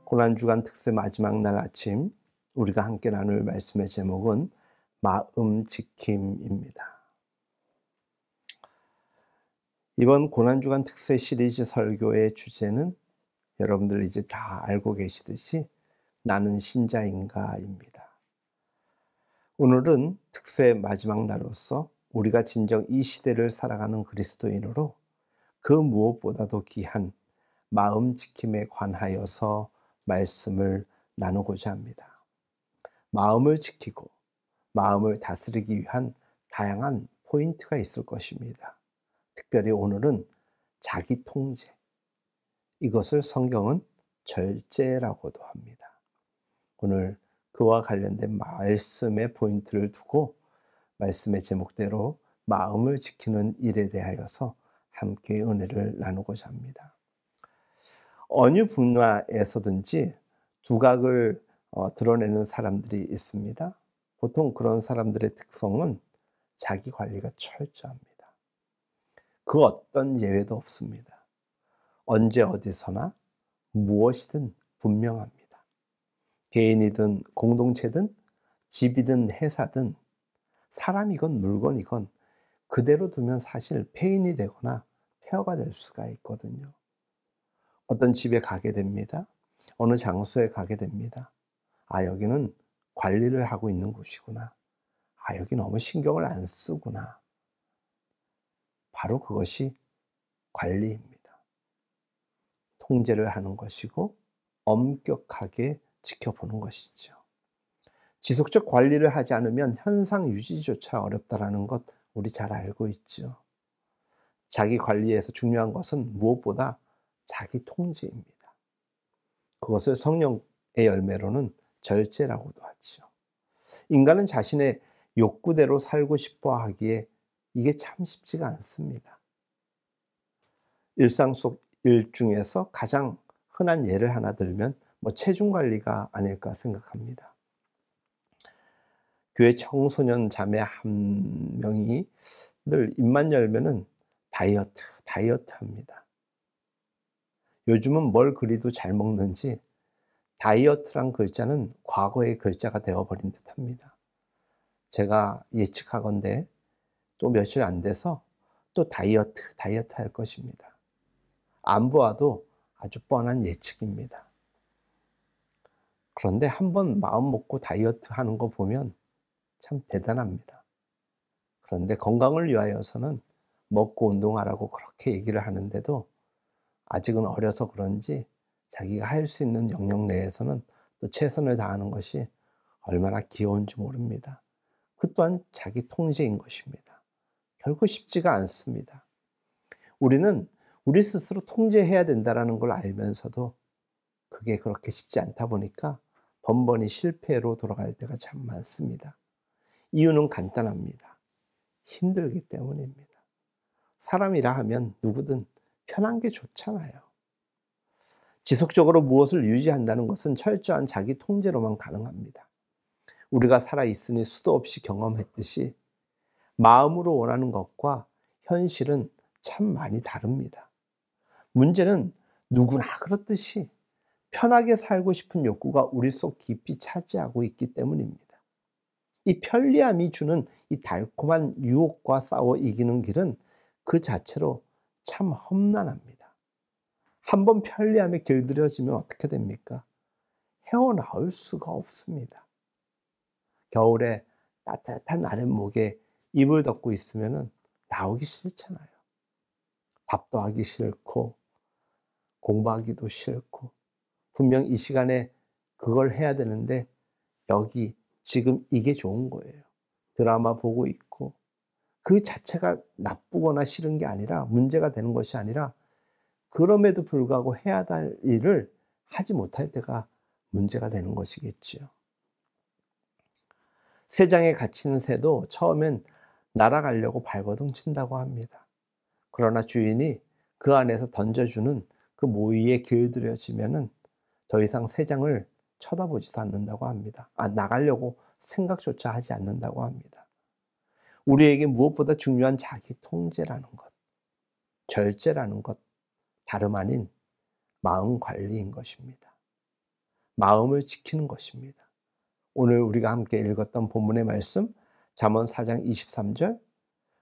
고난주간 특세 마지막 날 아침 우리가 함께 나눌 말씀의 제목은 마음 지킴입니다. 이번 고난주간 특세 시리즈 설교의 주제는 여러분들 이제 다 알고 계시듯이 나는 신자인가입니다. 오늘은 특세 마지막 날로서 우리가 진정 이 시대를 살아가는 그리스도인으로 그 무엇보다도 귀한 마음 지킴에 관하여서 말씀을 나누고자 합니다. 마음을 지키고 마음을 다스리기 위한 다양한 포인트가 있을 것입니다. 특별히 오늘은 자기 통제, 이것을 성경은 절제라고도 합니다. 오늘 그와 관련된 말씀의 포인트를 두고 말씀의 제목대로 마음을 지키는 일에 대하여서 함께 은혜를 나누고자 합니다. 어느 분야에서든지 두각을 드러내는 사람들이 있습니다. 보통 그런 사람들의 특성은 자기 관리가 철저합니다. 그 어떤 예외도 없습니다. 언제 어디서나 무엇이든 분명합니다. 개인이든 공동체든 집이든 회사든 사람이건 물건이건 그대로 두면 사실 폐인이 되거나 폐허가 될 수가 있거든요. 어떤 집에 가게 됩니다. 어느 장소에 가게 됩니다. 아, 여기는 관리를 하고 있는 곳이구나. 아, 여기 너무 신경을 안 쓰구나. 바로 그것이 관리입니다. 통제를 하는 것이고 엄격하게 지켜보는 것이죠. 지속적 관리를 하지 않으면 현상 유지조차 어렵다라는 것 우리 잘 알고 있죠. 자기 관리에서 중요한 것은 무엇보다 자기 통제입니다. 그것을 성령의 열매로는 절제라고도 하죠. 인간은 자신의 욕구대로 살고 싶어 하기에 이게 참 쉽지가 않습니다. 일상 속 일 중에서 가장 흔한 예를 하나 들면 체중 관리가 아닐까 생각합니다. 교회 청소년 자매 한 명이 늘 입만 열면은 다이어트 합니다. 요즘은 뭘 그리도 잘 먹는지 다이어트란 글자는 과거의 글자가 되어버린 듯합니다. 제가 예측하건대 또 며칠 안 돼서 또 다이어트 할 것입니다. 안 보아도 아주 뻔한 예측입니다. 그런데 한번 마음 먹고 다이어트 하는 거 보면 참 대단합니다. 그런데 건강을 위하여서는 먹고 운동하라고 그렇게 얘기를 하는데도 아직은 어려서 그런지 자기가 할 수 있는 영역 내에서는 또 최선을 다하는 것이 얼마나 귀여운지 모릅니다. 그 또한 자기 통제인 것입니다. 결코 쉽지가 않습니다. 우리는 우리 스스로 통제해야 된다는 걸 알면서도 그게 그렇게 쉽지 않다 보니까 번번이 실패로 돌아갈 때가 참 많습니다. 이유는 간단합니다. 힘들기 때문입니다. 사람이라 하면 누구든 편한 게 좋잖아요. 지속적으로 무엇을 유지한다는 것은 철저한 자기 통제로만 가능합니다. 우리가 살아있으니 수도 없이 경험했듯이 마음으로 원하는 것과 현실은 참 많이 다릅니다. 문제는 누구나 그렇듯이 편하게 살고 싶은 욕구가 우리 속 깊이 차지하고 있기 때문입니다. 이 편리함이 주는 이 달콤한 유혹과 싸워 이기는 길은 그 자체로 참 험난합니다. 한번 편리함에 길들여지면 어떻게 됩니까? 헤어나올 수가 없습니다. 겨울에 따뜻한 아랫목에 이불 덮고 있으면 나오기 싫잖아요. 밥도 하기 싫고 공부하기도 싫고 분명 이 시간에 그걸 해야 되는데 여기 지금 이게 좋은 거예요. 드라마 보고 있고 그 자체가 나쁘거나 싫은 게 아니라 문제가 되는 것이 아니라 그럼에도 불구하고 해야 할 일을 하지 못할 때가 문제가 되는 것이겠지요. 새장에 갇히는 새도 처음엔 날아가려고 발버둥 친다고 합니다. 그러나 주인이 그 안에서 던져주는 그 모이에 길들여지면은 더 이상 새장을 쳐다보지도 않는다고 합니다. 나가려고 생각조차 하지 않는다고 합니다. 우리에게 무엇보다 중요한 자기 통제라는 것, 절제라는 것, 다름 아닌 마음 관리인 것입니다. 마음을 지키는 것입니다. 오늘 우리가 함께 읽었던 본문의 말씀 잠언 4장 23절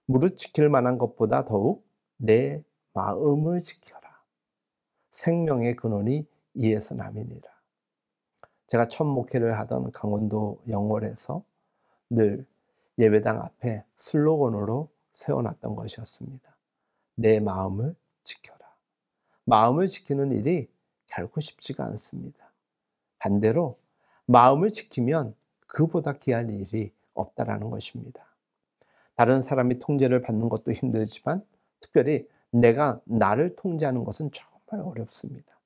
무릇 지킬 만한 것보다 더욱 내 마음을 지켜라. 생명의 근원이 이에서 남이니라. 제가 첫 목회를 하던 강원도 영월에서 늘 예배당 앞에 슬로건으로 세워놨던 것이었습니다. 내 마음을 지켜라. 마음을 지키는 일이 결코 쉽지가 않습니다. 반대로 마음을 지키면 그보다 귀한 일이 없다라는 것입니다. 다른 사람이 통제를 받는 것도 힘들지만 특별히 내가 나를 통제하는 것은 정말 어렵습니다.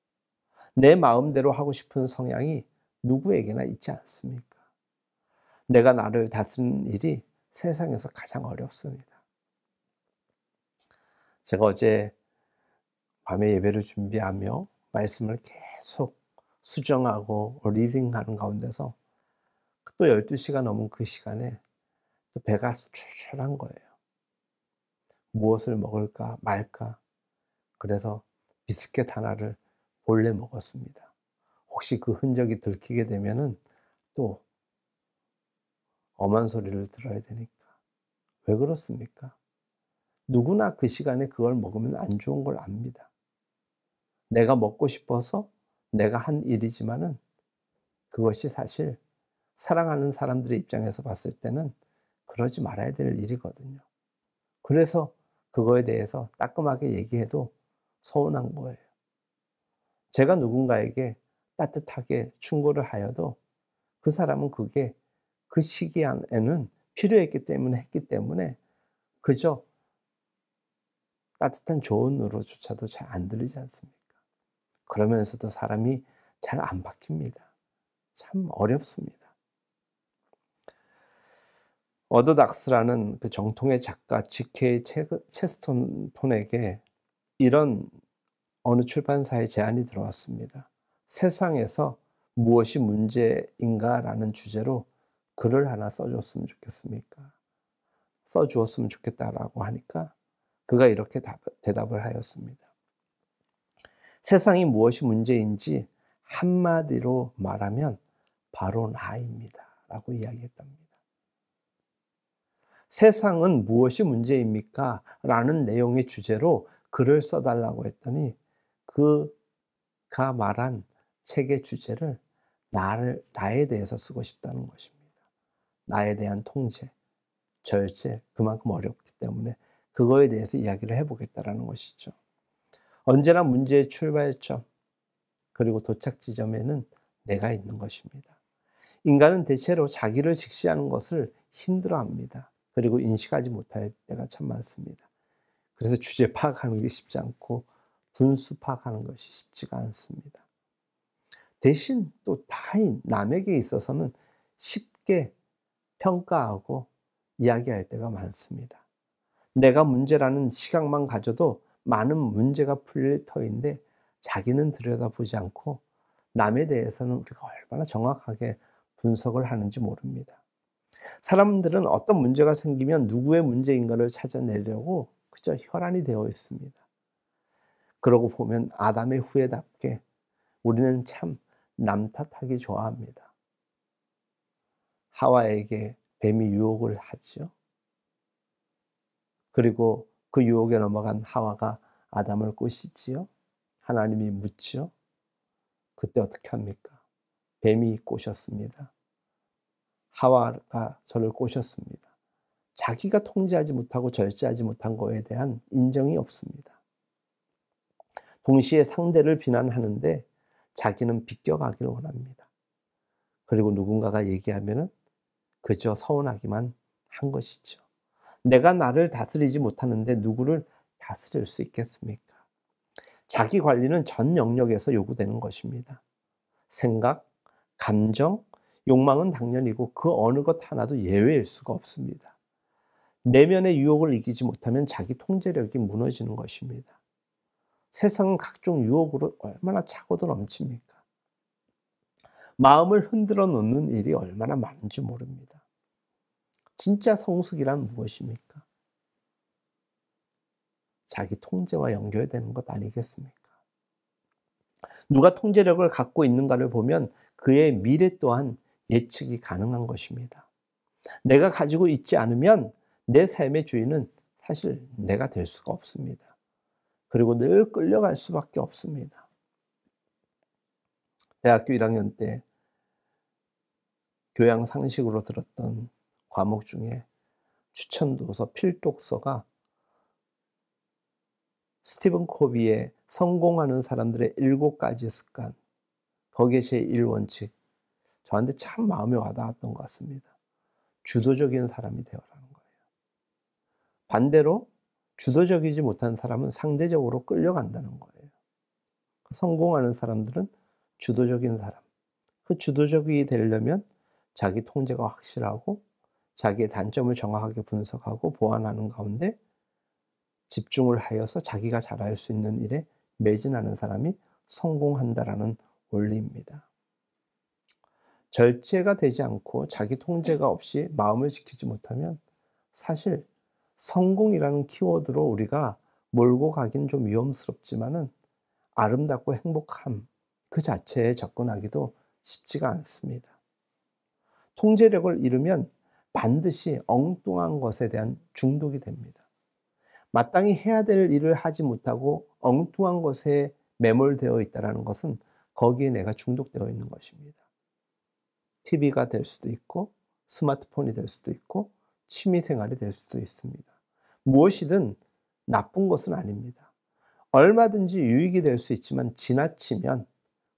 내 마음대로 하고 싶은 성향이 누구에게나 있지 않습니까? 내가 나를 다스리는 일이 세상에서 가장 어렵습니다. 제가 어제 밤에 예배를 준비하며 말씀을 계속 수정하고 리딩하는 가운데서 또 12시가 넘은 그 시간에 또 배가 출출한 거예요. 무엇을 먹을까 말까. 그래서 비스켓 하나를 몰래 먹었습니다. 혹시 그 흔적이 들키게 되면은 또 엄한 소리를 들어야 되니까. 왜 그렇습니까? 누구나 그 시간에 그걸 먹으면 안 좋은 걸 압니다. 내가 먹고 싶어서 내가 한 일이지만은 그것이 사실 사랑하는 사람들의 입장에서 봤을 때는 그러지 말아야 될 일이거든요. 그래서 그거에 대해서 따끔하게 얘기해도 서운한 거예요. 제가 누군가에게 따뜻하게 충고를 하여도 그 사람은 그게 그 시기에는 필요했기 때문에 그저 따뜻한 조언으로조차도 잘 안 들리지 않습니까? 그러면서도 사람이 잘 안 바뀝니다. 참 어렵습니다. 어더닥스라는 그 정통의 작가 G.K. 체스턴톤에게 이런 어느 출판사에 제안이 들어왔습니다. 세상에서 무엇이 문제인가라는 주제로 글을 하나 써줬으면 좋겠습니까? 써주었으면 좋겠다라고 하니까 그가 이렇게 대답을 하였습니다. 세상이 무엇이 문제인지 한마디로 말하면 바로 나입니다. 라고 이야기했답니다. 세상은 무엇이 문제입니까? 라는 내용의 주제로 글을 써달라고 했더니 그가 말한 책의 주제를 나에 대해서 쓰고 싶다는 것입니다. 나에 대한 통제, 절제, 그만큼 어렵기 때문에 그거에 대해서 이야기를 해보겠다라는 것이죠. 언제나 문제의 출발점 그리고 도착 지점에는 내가 있는 것입니다. 인간은 대체로 자기를 직시하는 것을 힘들어합니다. 그리고 인식하지 못할 때가 참 많습니다. 그래서 주제 파악하는 게 쉽지 않고 분수 파악하는 것이 쉽지가 않습니다. 대신 또 타인, 남에게 있어서는 쉽게 평가하고 이야기할 때가 많습니다. 내가 문제라는 시각만 가져도 많은 문제가 풀릴 터인데 자기는 들여다보지 않고 남에 대해서는 우리가 얼마나 정확하게 분석을 하는지 모릅니다. 사람들은 어떤 문제가 생기면 누구의 문제인가를 찾아내려고 그저 혈안이 되어 있습니다. 그러고 보면 아담의 후예답게 우리는 참 남 탓하기 좋아합니다. 하와에게 뱀이 유혹을 하죠. 그리고 그 유혹에 넘어간 하와가 아담을 꼬시지요. 하나님이 묻죠. 그때 어떻게 합니까? 뱀이 꼬셨습니다. 하와가 저를 꼬셨습니다. 자기가 통제하지 못하고 절제하지 못한 것에 대한 인정이 없습니다. 동시에 상대를 비난하는데 자기는 비껴가기를 원합니다. 그리고 누군가가 얘기하면은 그저 서운하기만 한 것이죠. 내가 나를 다스리지 못하는데 누구를 다스릴 수 있겠습니까? 자기 관리는 전 영역에서 요구되는 것입니다. 생각, 감정, 욕망은 당연히고 그 어느 것 하나도 예외일 수가 없습니다. 내면의 유혹을 이기지 못하면 자기 통제력이 무너지는 것입니다. 세상은 각종 유혹으로 얼마나 차고도 넘칩니까? 마음을 흔들어 놓는 일이 얼마나 많은지 모릅니다. 진짜 성숙이란 무엇입니까? 자기 통제와 연결되는 것 아니겠습니까? 누가 통제력을 갖고 있는가를 보면 그의 미래 또한 예측이 가능한 것입니다. 내가 가지고 있지 않으면 내 삶의 주인은 사실 내가 될 수가 없습니다. 그리고 늘 끌려갈 수밖에 없습니다. 대학교 1학년 때 교양 상식으로 들었던 과목 중에 추천도서 필독서가 스티븐 코비의 성공하는 사람들의 7가지 습관, 거기에 제 1원칙, 저한테 참 마음에 와닿았던 것 같습니다. 주도적인 사람이 되어라는 거예요. 반대로 주도적이지 못한 사람은 상대적으로 끌려간다는 거예요. 성공하는 사람들은 주도적인 사람. 그 주도적이 되려면 자기 통제가 확실하고 자기의 단점을 정확하게 분석하고 보완하는 가운데 집중을 하여서 자기가 잘할 수 있는 일에 매진하는 사람이 성공한다라는 원리입니다. 절제가 되지 않고 자기 통제가 없이 마음을 지키지 못하면 사실 성공이라는 키워드로 우리가 몰고 가긴 좀 위험스럽지만은 아름답고 행복함 그 자체에 접근하기도 쉽지가 않습니다. 통제력을 잃으면 반드시 엉뚱한 것에 대한 중독이 됩니다. 마땅히 해야 될 일을 하지 못하고 엉뚱한 것에 매몰되어 있다는 것은 거기에 내가 중독되어 있는 것입니다. TV가 될 수도 있고 스마트폰이 될 수도 있고 취미생활이 될 수도 있습니다. 무엇이든 나쁜 것은 아닙니다. 얼마든지 유익이 될 수 있지만 지나치면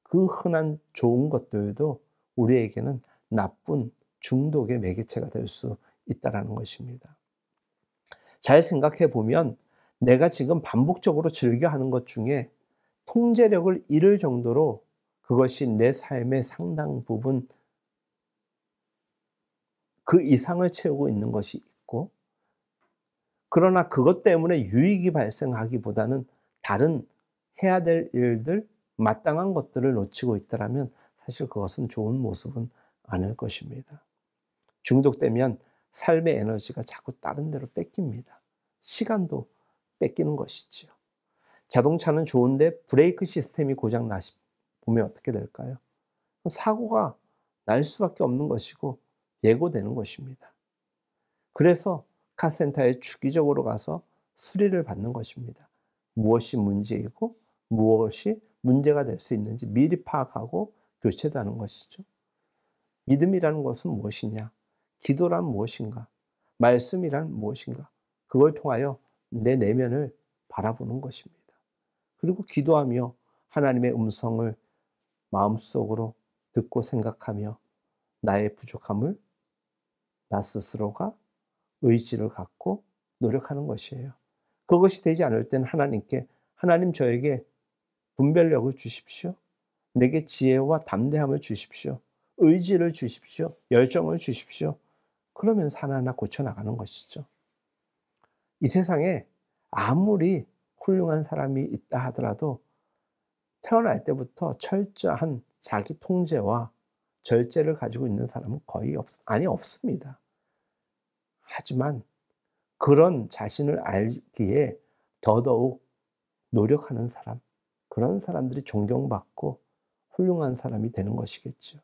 그 흔한 좋은 것들도 우리에게는 나쁜 중독의 매개체가 될 수 있다는 것입니다. 잘 생각해 보면 내가 지금 반복적으로 즐겨 하는 것 중에 통제력을 잃을 정도로 그것이 내 삶의 상당 부분 그 이상을 채우고 있는 것이 있고, 그러나 그것 때문에 유익이 발생하기보다는 다른 해야 될 일들, 마땅한 것들을 놓치고 있다면 사실 그것은 좋은 모습은 아닐 것입니다. 중독되면 삶의 에너지가 자꾸 다른 데로 뺏깁니다. 시간도 뺏기는 것이지요. 자동차는 좋은데 브레이크 시스템이 고장 나시 보면 어떻게 될까요? 사고가 날 수밖에 없는 것이고 예고되는 것입니다. 그래서 카센터에 주기적으로 가서 수리를 받는 것입니다. 무엇이 문제이고 무엇이 문제가 될 수 있는지 미리 파악하고 교체도 하는 것이죠. 믿음이라는 것은 무엇이냐? 기도란 무엇인가? 말씀이란 무엇인가? 그걸 통하여 내 내면을 바라보는 것입니다. 그리고 기도하며 하나님의 음성을 마음속으로 듣고 생각하며 나의 부족함을 나 스스로가 의지를 갖고 노력하는 것이에요. 그것이 되지 않을 때는 하나님께 하나님 저에게 분별력을 주십시오. 내게 지혜와 담대함을 주십시오. 의지를 주십시오. 열정을 주십시오. 그러면 하나하나 고쳐나가는 것이죠. 이 세상에 아무리 훌륭한 사람이 있다 하더라도 태어날 때부터 철저한 자기 통제와 절제를 가지고 있는 사람은 거의 없습니다. 하지만 그런 자신을 알기에 더더욱 노력하는 사람, 그런 사람들이 존경받고 훌륭한 사람이 되는 것이겠죠.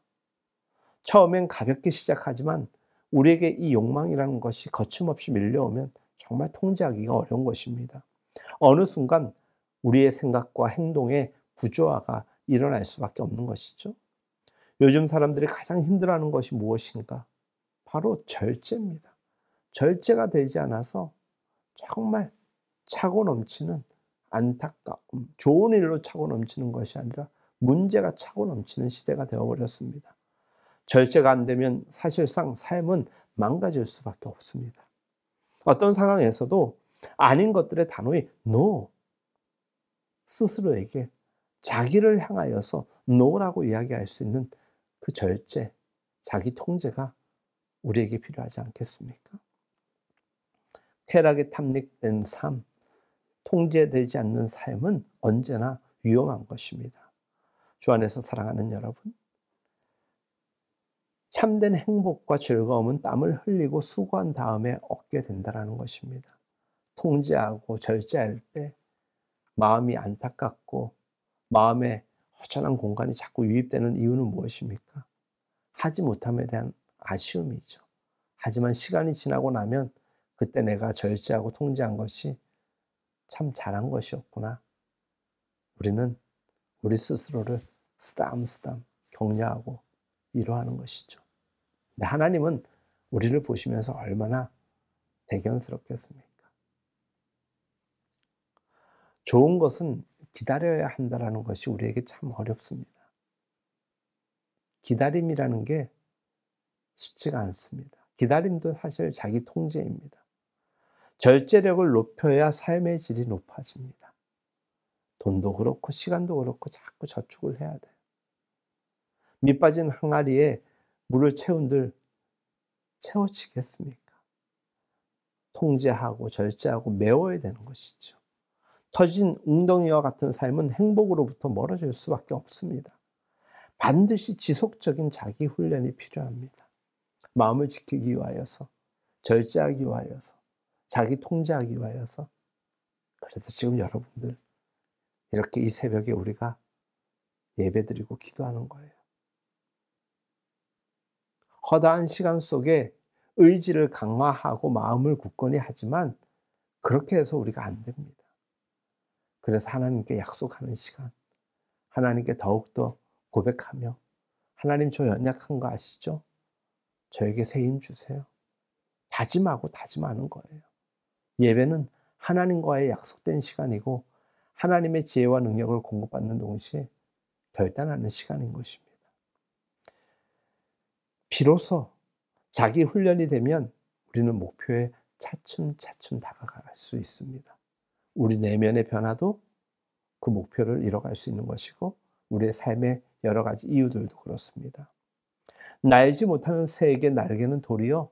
처음엔 가볍게 시작하지만 우리에게 이 욕망이라는 것이 거침없이 밀려오면 정말 통제하기가 어려운 것입니다. 어느 순간 우리의 생각과 행동에 부조화가 일어날 수밖에 없는 것이죠. 요즘 사람들이 가장 힘들어하는 것이 무엇인가? 바로 절제입니다. 절제가 되지 않아서 정말 차고 넘치는 안타까움, 좋은 일로 차고 넘치는 것이 아니라 문제가 차고 넘치는 시대가 되어버렸습니다. 절제가 안 되면 사실상 삶은 망가질 수밖에 없습니다. 어떤 상황에서도 아닌 것들의 단호히 NO, 스스로에게 자기를 향하여서 NO라고 이야기할 수 있는 그 절제, 자기 통제가 우리에게 필요하지 않겠습니까? 쾌락에 탐닉된 삶, 통제되지 않는 삶은 언제나 위험한 것입니다. 주 안에서 사랑하는 여러분, 참된 행복과 즐거움은 땀을 흘리고 수고한 다음에 얻게 된다는 것입니다. 통제하고 절제할 때 마음이 안타깝고 마음에 허전한 공간이 자꾸 유입되는 이유는 무엇입니까? 하지 못함에 대한 아쉬움이죠. 하지만 시간이 지나고 나면 그때 내가 절제하고 통제한 것이 참 잘한 것이었구나. 우리는 우리 스스로를 쓰담쓰담 격려하고 위로하는 것이죠. 근데 하나님은 우리를 보시면서 얼마나 대견스럽겠습니까? 좋은 것은 기다려야 한다는 것이 우리에게 참 어렵습니다. 기다림이라는 게 쉽지가 않습니다. 기다림도 사실 자기 통제입니다. 절제력을 높여야 삶의 질이 높아집니다. 돈도 그렇고 시간도 그렇고 자꾸 저축을 해야 돼요. 밑 빠진 항아리에 물을 채운들 채워지겠습니까? 통제하고 절제하고 메워야 되는 것이죠. 터진 웅덩이와 같은 삶은 행복으로부터 멀어질 수밖에 없습니다. 반드시 지속적인 자기 훈련이 필요합니다. 마음을 지키기 위하여서, 절제하기 위하여서, 자기 통제하기 위하여서. 그래서 지금 여러분들 이렇게 이 새벽에 우리가 예배드리고 기도하는 거예요. 허다한 시간 속에 의지를 강화하고 마음을 굳건히 하지만 그렇게 해서 우리가 안 됩니다. 그래서 하나님께 약속하는 시간, 하나님께 더욱더 고백하며 하나님 저 연약한 거 아시죠? 저에게 새 힘 주세요. 다짐하고 다짐하는 거예요. 예배는 하나님과의 약속된 시간이고 하나님의 지혜와 능력을 공급받는 동시에 결단하는 시간인 것입니다. 비로소 자기 훈련이 되면 우리는 목표에 차츰차츰 다가갈 수 있습니다. 우리 내면의 변화도 그 목표를 이뤄갈 수 있는 것이고 우리의 삶의 여러 가지 이유들도 그렇습니다. 날지 못하는 새에게 날개는 도리어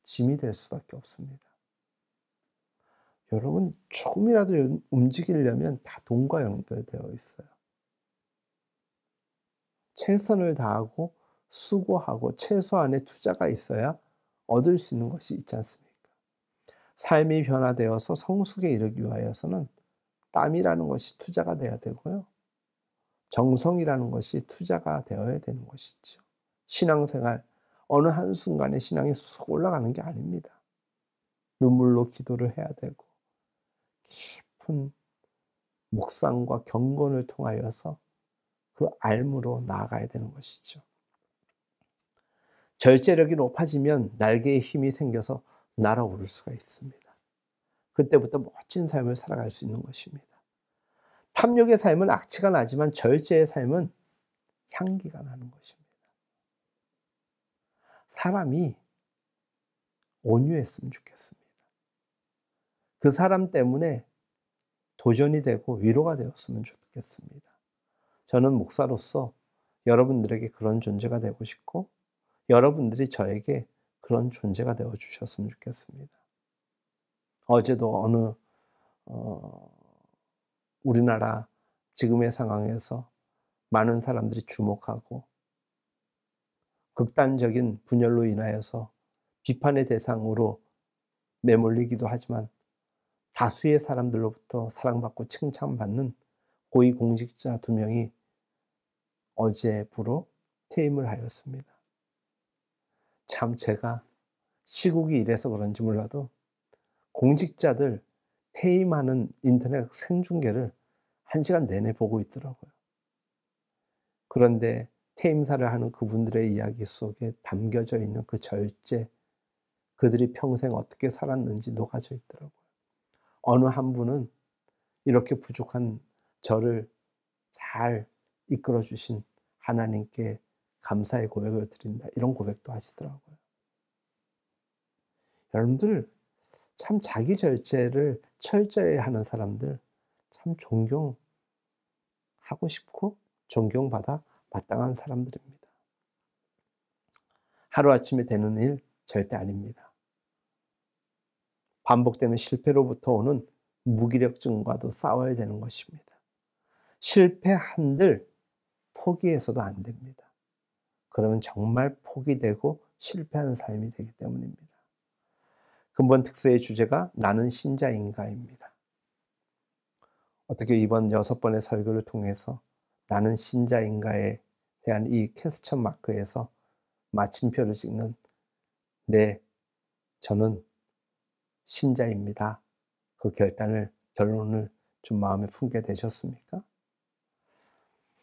짐이 될 수밖에 없습니다. 여러분 조금이라도 움직이려면 다 돈과 연결되어 있어요. 최선을 다하고 수고하고 최소한의 투자가 있어야 얻을 수 있는 것이 있지 않습니까? 삶이 변화되어서 성숙에 이르기 위하여서는 땀이라는 것이 투자가 돼야 되고요. 정성이라는 것이 투자가 되어야 되는 것이죠. 신앙생활, 어느 한순간에 신앙이 쑥 올라가는 게 아닙니다. 눈물로 기도를 해야 되고 깊은 묵상과 경건을 통하여서 그 알무로 나아가야 되는 것이죠. 절제력이 높아지면 날개에 힘이 생겨서 날아오를 수가 있습니다. 그때부터 멋진 삶을 살아갈 수 있는 것입니다. 탐욕의 삶은 악취가 나지만 절제의 삶은 향기가 나는 것입니다. 사람이 온유했으면 좋겠습니다. 그 사람 때문에 도전이 되고 위로가 되었으면 좋겠습니다. 저는 목사로서 여러분들에게 그런 존재가 되고 싶고 여러분들이 저에게 그런 존재가 되어 주셨으면 좋겠습니다. 어제도 어느 우리나라 지금의 상황에서 많은 사람들이 주목하고 극단적인 분열로 인하여서 비판의 대상으로 매몰리기도 하지만 다수의 사람들로부터 사랑받고 칭찬받는 고위공직자 2명이 어제부로 퇴임을 하였습니다. 참 제가 시국이 이래서 그런지 몰라도 공직자들 퇴임하는 인터넷 생중계를 1시간 내내 보고 있더라고요. 그런데 퇴임사를 하는 그분들의 이야기 속에 담겨져 있는 그 절제, 그들이 평생 어떻게 살았는지 녹아져 있더라고요. 어느 한 분은 이렇게 부족한 저를 잘 이끌어 주신 하나님께 감사의 고백을 드린다. 이런 고백도 하시더라고요. 여러분들 참 자기 절제를 철저히 하는 사람들 참 존경하고 싶고 존경받아 마땅한 사람들입니다. 하루아침에 되는 일 절대 아닙니다. 반복되는 실패로부터 오는 무기력증과도 싸워야 되는 것입니다. 실패한들 포기해서도 안 됩니다. 그러면 정말 포기되고 실패하는 삶이 되기 때문입니다. 근본 특세의 주제가 나는 신자인가입니다. 어떻게 이번 6번의 설교를 통해서 나는 신자인가에 대한 이 퀘스천 마크에서 마침표를 찍는 네, 저는 신자입니다. 그 결론을 좀 마음에 품게 되셨습니까?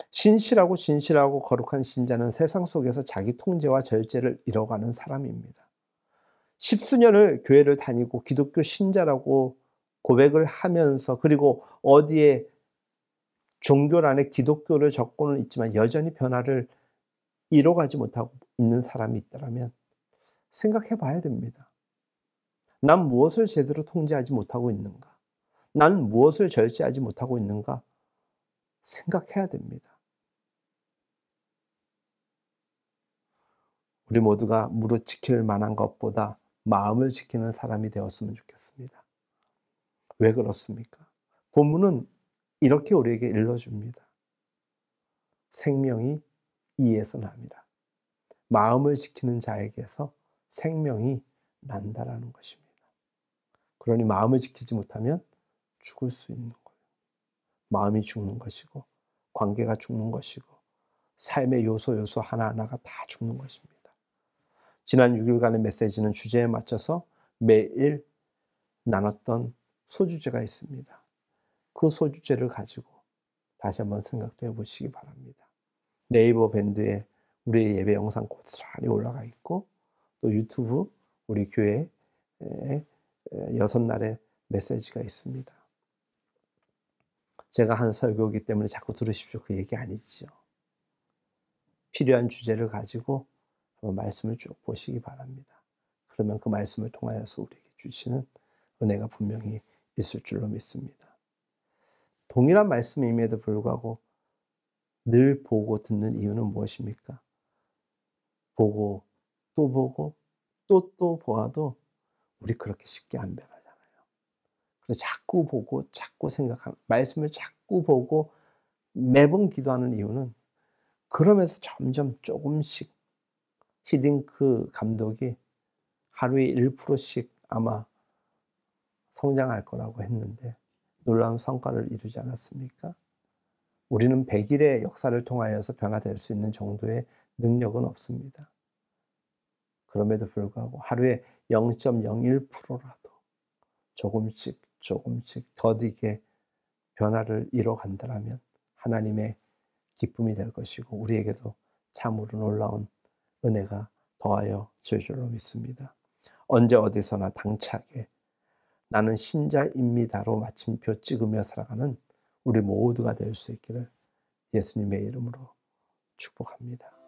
진실하고 거룩한 신자는 세상 속에서 자기 통제와 절제를 이뤄가는 사람입니다. 십수년을 교회를 다니고 기독교 신자라고 고백을 하면서, 그리고 어디에 종교란에 기독교를 적고는 있지만 여전히 변화를 이뤄가지 못하고 있는 사람이 있다면 생각해 봐야 됩니다. 난 무엇을 제대로 통제하지 못하고 있는가? 난 무엇을 절제하지 못하고 있는가? 생각해야 됩니다. 우리 모두가 무릇 지킬 만한 것보다 마음을 지키는 사람이 되었으면 좋겠습니다. 왜 그렇습니까? 본문은 이렇게 우리에게 일러줍니다. 생명이 이에서 납니다. 마음을 지키는 자에게서 생명이 난다라는 것입니다. 그러니 마음을 지키지 못하면 죽을 수 있는 거예요. 마음이 죽는 것이고, 관계가 죽는 것이고, 삶의 요소 하나하나가 다 죽는 것입니다. 지난 6일간의 메시지는 주제에 맞춰서 매일 나눴던 소주제가 있습니다. 그 소주제를 가지고 다시 한번 생각해 보시기 바랍니다. 네이버 밴드에 우리의 예배 영상 고스란히 올라가 있고, 또 유튜브 우리 교회에 6날의 메시지가 있습니다. 제가 한 설교이기 때문에 자꾸 들으십시오, 그 얘기 아니지요. 필요한 주제를 가지고 말씀을 쭉 보시기 바랍니다. 그러면 그 말씀을 통하여서 우리에게 주시는 은혜가 분명히 있을 줄로 믿습니다. 동일한 말씀임에도 불구하고 늘 보고 듣는 이유는 무엇입니까? 보고 또 보고 또 보아도 우리 그렇게 쉽게 안 변하잖아요. 그래서 자꾸 보고 자꾸 생각하는, 말씀을 자꾸 보고 매번 기도하는 이유는 그러면서 점점 조금씩 히딩크 감독이 하루에 1%씩 아마 성장할 거라고 했는데 놀라운 성과를 이루지 않았습니까? 우리는 100일의 역사를 통하여서 변화될 수 있는 정도의 능력은 없습니다. 그럼에도 불구하고 하루에 0.01%라도 조금씩 더디게 변화를 이뤄간다면 하나님의 기쁨이 될 것이고, 우리에게도 참으로 놀라운 은혜가 더하여 질 줄로 믿습니다. 언제 어디서나 당차게 나는 신자입니다로 마침표 찍으며 살아가는 우리 모두가 될 수 있기를 예수님의 이름으로 축복합니다.